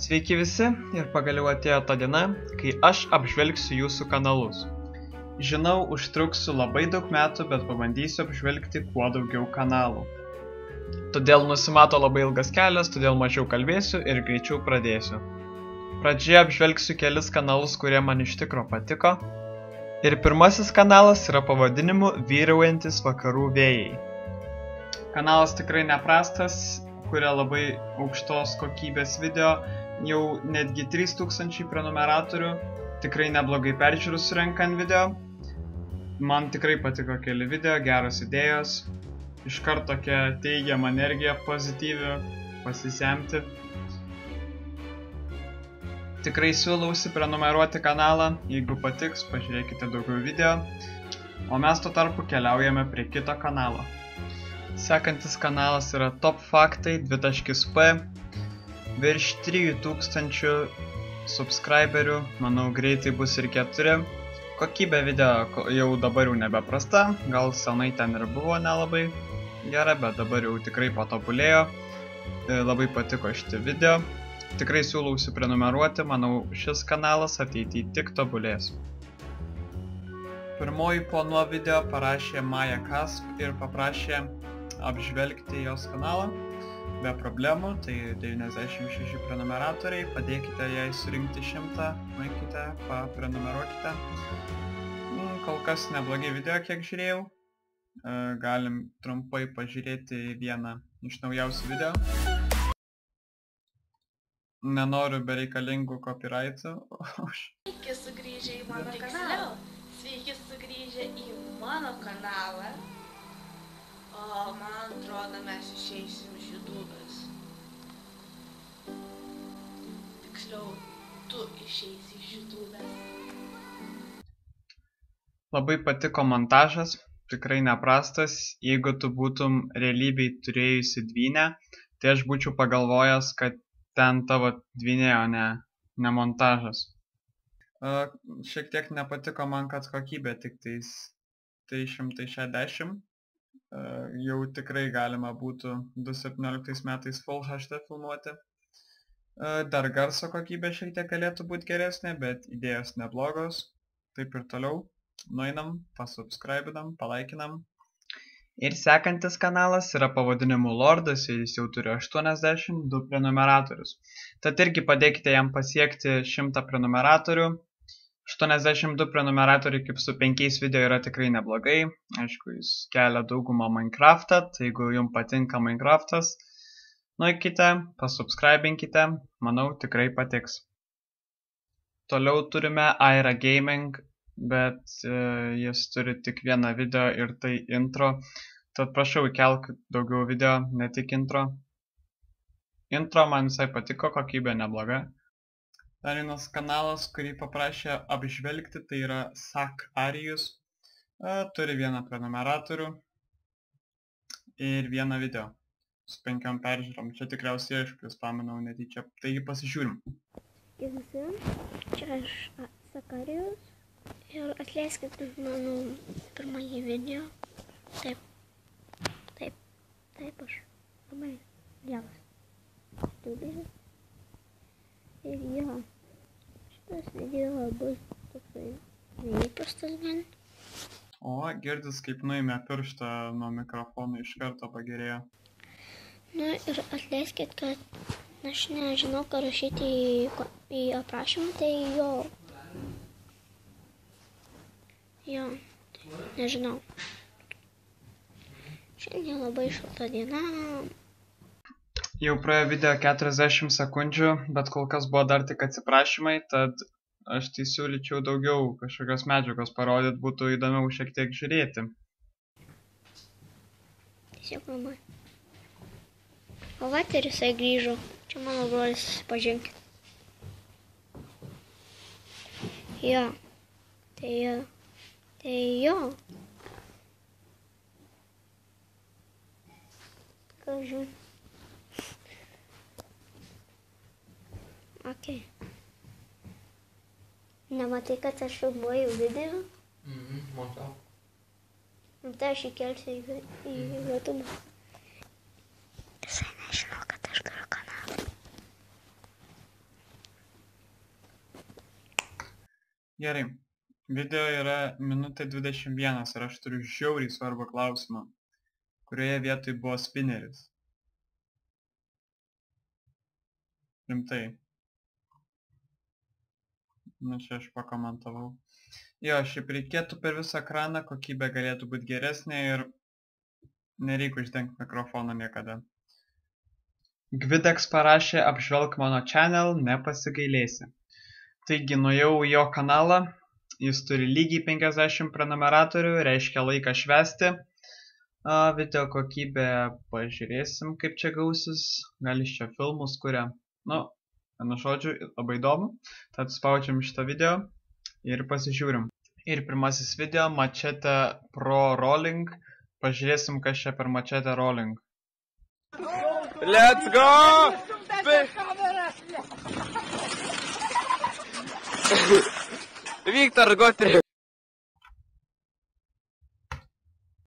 Sveiki visi ir pagaliau atėjo ta diena, kai aš apžvelgsiu jūsų kanalus. Žinau, užtruksiu labai daug metų, bet pabandysiu apžvelgti kuo daugiau kanalų. Todėl nusimato labai ilgas kelias, todėl mažiau kalbėsiu ir greičiau pradėsiu. Pradžioje apžvelgsiu kelis kanalus, kurie man iš tikro patiko. Ir pirmasis kanalas yra pavadinimu Vyraujantis vakarų vėjai. Kanalas tikrai neprastas, kuria labai aukštos kokybės video, jau netgi 3000 prenumeratorių, tikrai neblogai peržiūrų surenkant video. Man tikrai patiko keli video, geros idėjos, iškart tokia teigiama energija, pozityvi, pasisemti. Tikrai siūlausi prenumeruoti kanalą, jeigu patiks, pažiūrėkite daugiau video, o mes tuo tarpu keliaujame prie kito kanalo. Sekantis kanalas yra Top Faktai 2.p, virš 3000 subscriberių, manau greitai bus ir 4. Kokybė video jau dabar jau nebeprasta, gal senai ten ir buvo nelabai gera, bet dabar jau tikrai patobulėjo, labai patiko šitie video. Tikrai siūlausi prenumeruoti, manau šis kanalas ateityje tik tobulės. Pirmoji po nuo video parašė Maja Kasp ir paprašė apžvelgti jos kanalą be problemų, tai 96 prenumeratoriai, padėkite jai surinkti 100, nueikite, paprenumeruokite. Kol kas neblogi video, kiek žiūrėjau, galim trumpai pažiūrėti vieną iš naujausių video. Nenoriu bereikalingų copyrightų. Sveiki sugrįžę į mano kanalą. Sveiki sugrįžę į mano kanalą. O man atrodo, mes išeisim iš YouTube'as. Tiksliau, tu išeisi iš YouTube'as. Labai patiko montažas, tikrai neprastas. Jeigu tu būtum realybėj turėjusi dvynę, tai aš būčiau pagalvojęs, kad ten tavo dvynė, o ne montažas. Šiek tiek nepatiko man, kad kokybė tik tais 360. Jau tikrai galima būtų 2017 metais Full HD filmuoti. Dar garso kokybė šiek tiek galėtų būti geresnė, bet idėjos neblogos. Taip ir toliau. Nueinam, pasubscribinam, palaikinam. Ir sekantis kanalas yra pavadinimu Lordas ir jis jau turi 82 prenumeratorius. Tad irgi padėkite jam pasiekti 100 prenumeratorių. 82 prenumeratoriai kaip su 5 video yra tikrai neblogai. Aišku, jis kelia daugumą Minecraftą, tai jeigu jums patinka Minecraftas, nueikite, pasubscribinkite, manau tikrai patiks. Toliau turime Aira Gaming, bet jis turi tik vieną video ir tai intro. Tad prašau įkelk daugiau video, ne tik intro. Intro man visai patiko, kokybė nebloga. Dar vienas kanalas, kurį paprašė apžvelgti, tai yra Sak Arijus. Turi vieną prenumeratorių ir vieną video su 5 peržiūrom. Čia tikriausiai aišku, jūs pamanau netyčia. Taigi pasižiūrim. Ir visi, čia aš Sak Arijus. Ir atleiskit mano pirmąjį video. Taip aš labai geras YouTuberis. Ir jo, šitas video bus toksai neįprastas gan. O, girdis kaip nuėmė pirštą nuo mikrofono, iš karto pagerėjo. Na ir atleiskit, kad aš nežinau, ką rašyti į aprašymą, tai jo, nežinau. Šiandien labai šalta diena. Jau praėjo video 40 sekundžių, bet kol kas buvo dar tik atsiprašymai, tad aš tai siūlyčiau daugiau kažkokios medžiagos parodyti, būtų įdomiau šiek tiek žiūrėti. Tiesiog labai. O vat ir jisai grįžo. Čia mano brolis, pažinkit. Jo. Tai jo. Ką žiūrė? Okay. Nematai, kad aš filmuoju video? Matau. Tai aš įkelsiu į YouTube. Jisai nežino, kad aš turiu kanalą. Gerai. Video yra minutė 21 ir aš turiu žiauriai svarbą klausimą. Kurioje vietoj buvo spineris? Rimtai. Nu, čia aš pakomentavau. Jo, šiaip reikėtų per visą ekraną, kokybė galėtų būti geresnė ir nereikia uždengti mikrofoną niekada. Gvidex parašė apžvelk mano channel, nepasigailėsi. Taigi, nuėjau į jo kanalą, jis turi lygiai 50 prenumeratorių, reiškia laiką švęsti. Video kokybė, pažiūrėsim kaip čia gausis, gal iš čia filmus kuria. Nu, vienu žodžiu, labai įdomu. Tad spaudžiam šitą video ir pasižiūrim. Ir pirmasis video, Machete Pro Rolling. Pažiūrėsim, kas čia per Machete Rolling. Let's go! Виктор, go 3.